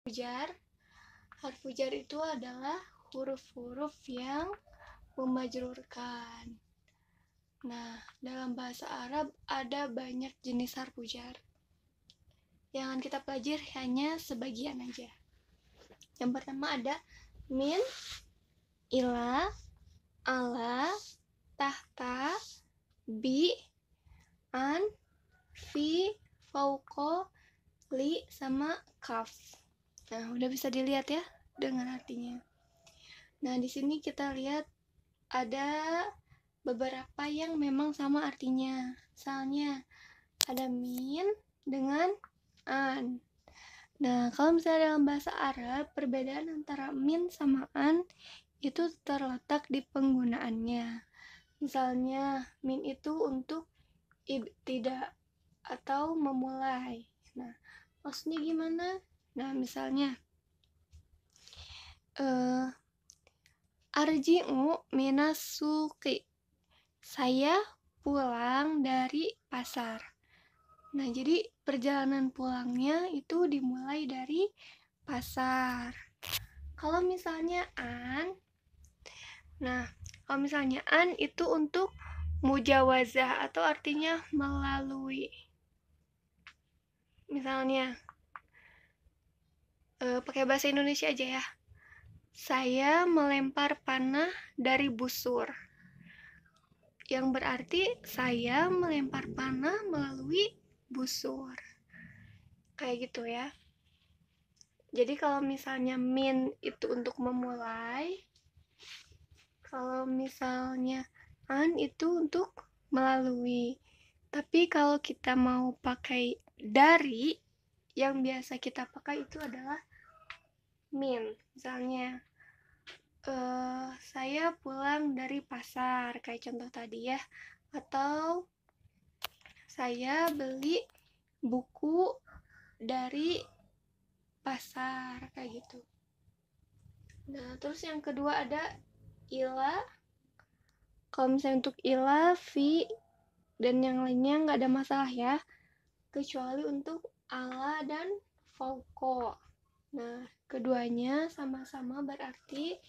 Pujar. Harfu jar itu adalah huruf-huruf yang memajrurkan. Nah, dalam bahasa Arab ada banyak jenis harfu jar. Yang akan kita pelajari hanya sebagian aja. Yang pertama ada min, ila, ala, tahta, bi, an, fi, fauqo, li, sama kaf. Nah, udah bisa dilihat ya dengan artinya. Nah, di sini kita lihat ada beberapa yang memang sama artinya. Misalnya ada min dengan an. Nah, kalau misalnya dalam bahasa Arab, perbedaan antara min sama an itu terletak di penggunaannya. Misalnya, min itu untuk ibtida atau memulai. Nah, maksudnya gimana? Nah, misalnya arji'u minas suqi. Saya pulang dari pasar. Nah, jadi perjalanan pulangnya itu dimulai dari pasar. Kalau misalnya an, itu untuk mujawazah atau artinya melalui. Misalnya, pakai bahasa Indonesia aja ya. Saya melempar panah dari busur. Yang berarti saya melempar panah melalui busur. Kayak gitu ya. Jadi kalau misalnya min itu untuk memulai, kalau misalnya an itu untuk melalui. Tapi kalau kita mau pakai dari, yang biasa kita pakai itu adalah min. Misalnya saya pulang dari pasar, kayak contoh tadi ya. Atau saya beli buku dari pasar, kayak gitu. Nah, terus yang kedua ada ila. Kalau misalnya untuk ila, fi, dan yang lainnya nggak ada masalah ya, kecuali untuk ala dan fauqo. Nah, keduanya sama-sama berarti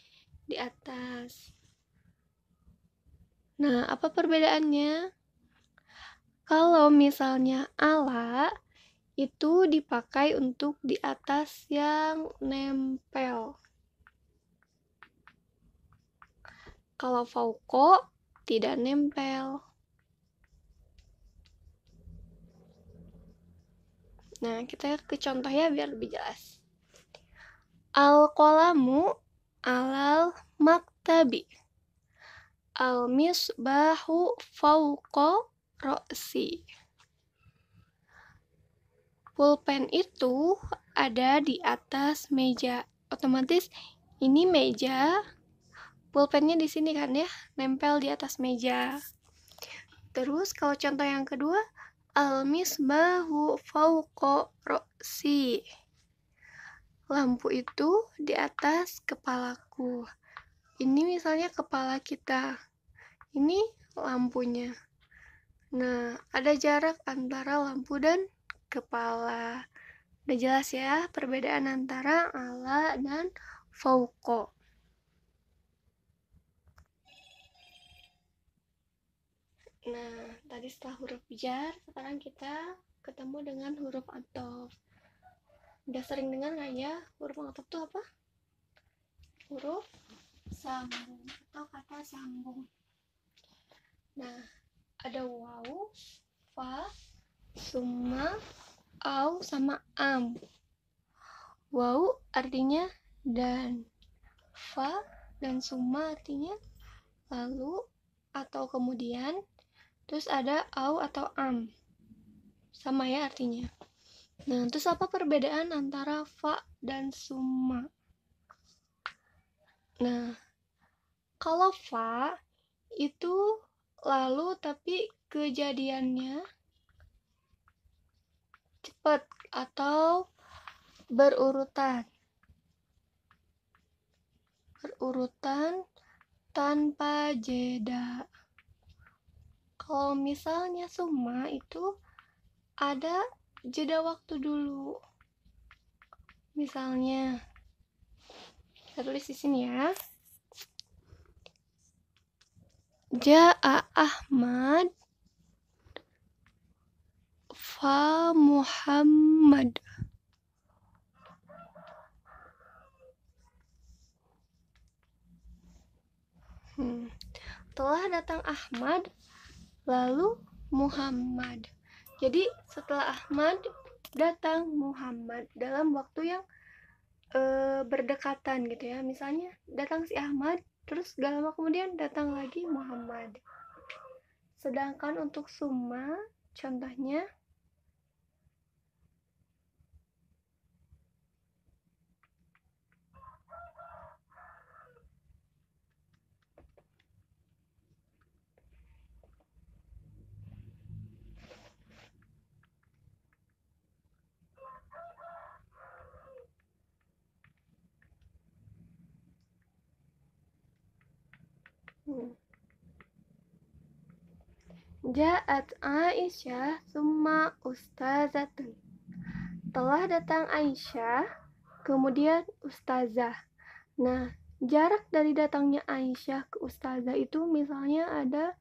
di atas. Nah, apa perbedaannya? Kalau misalnya ala itu dipakai untuk di atas yang nempel. Kalau fauqo tidak nempel. Nah, kita ke contoh ya biar lebih jelas. Al-qalamu alal maktabi. Al-misbahu fauqa ro'si. Pulpen itu ada di atas meja. Otomatis ini meja, pulpennya di sini kan ya, nempel di atas meja. Terus kalau contoh yang kedua, al-misbahu fauqa ro'si. Lampu itu di atas kepalaku. Ini misalnya kepala kita. Ini lampunya. Nah, ada jarak antara lampu dan kepala. Udah jelas ya perbedaan antara ala dan fauqo. Nah, tadi setelah huruf jar, sekarang kita ketemu dengan huruf athof. Udah sering dengar nggak ya huruf athof itu apa? Huruf sambung atau kata sambung. Nah, ada waw, fa, summa, au, sama am. Waw artinya dan, fa dan summa artinya lalu atau kemudian, terus ada au atau am. Sama ya artinya. Nah, terus apa perbedaan antara fa dan summa? Nah, kalau fa itu lalu tapi kejadiannya cepat atau berurutan tanpa jeda. Kalau misalnya summa itu ada jeda waktu dulu. Misalnya, kita tulis di sini ya. Ja'a Ahmad fa Muhammad. Telah datang Ahmad, lalu Muhammad. Jadi setelah Ahmad datang Muhammad dalam waktu yang berdekatan gitu ya. Misalnya datang si Ahmad, terus gak lama kemudian datang lagi Muhammad. Sedangkan untuk summa, contohnya Ja'at Aisyah summa ustazatun. Telah datang Aisyah, kemudian ustazah. Nah, jarak dari datangnya Aisyah ke ustazah itu misalnya ada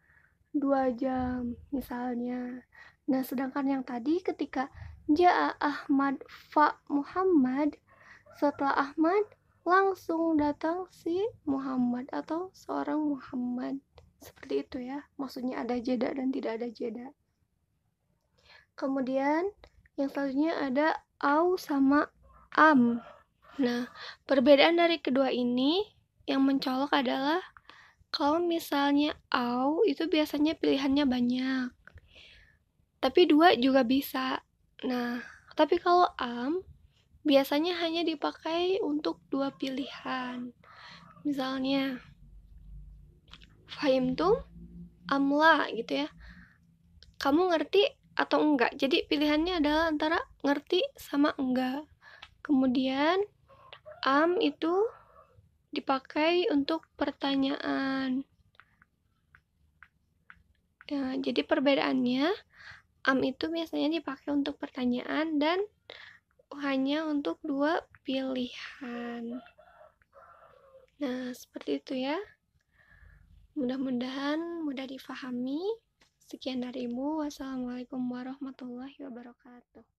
2 jam misalnya. Nah, sedangkan yang tadi ketika Ja'a Ahmad fa Muhammad, setelah Ahmad langsung datang si Muhammad atau seorang Muhammad. Seperti itu ya, maksudnya ada jeda dan tidak ada jeda. Kemudian yang selanjutnya ada au sama am. Nah, perbedaan dari kedua ini yang mencolok adalah kalau misalnya au itu biasanya pilihannya banyak, tapi 2 juga bisa. Nah, tapi kalau am biasanya hanya dipakai untuk 2 pilihan. Misalnya fahimtum amla gitu ya, kamu ngerti atau enggak. Jadi pilihannya adalah antara ngerti sama enggak. Kemudian am itu dipakai untuk pertanyaan. Nah, jadi perbedaannya am itu biasanya dipakai untuk pertanyaan dan hanya untuk 2 pilihan. Nah, seperti itu ya. Mudah-mudahan mudah difahami. Sekian darimu. Wassalamualaikum warahmatullahi wabarakatuh.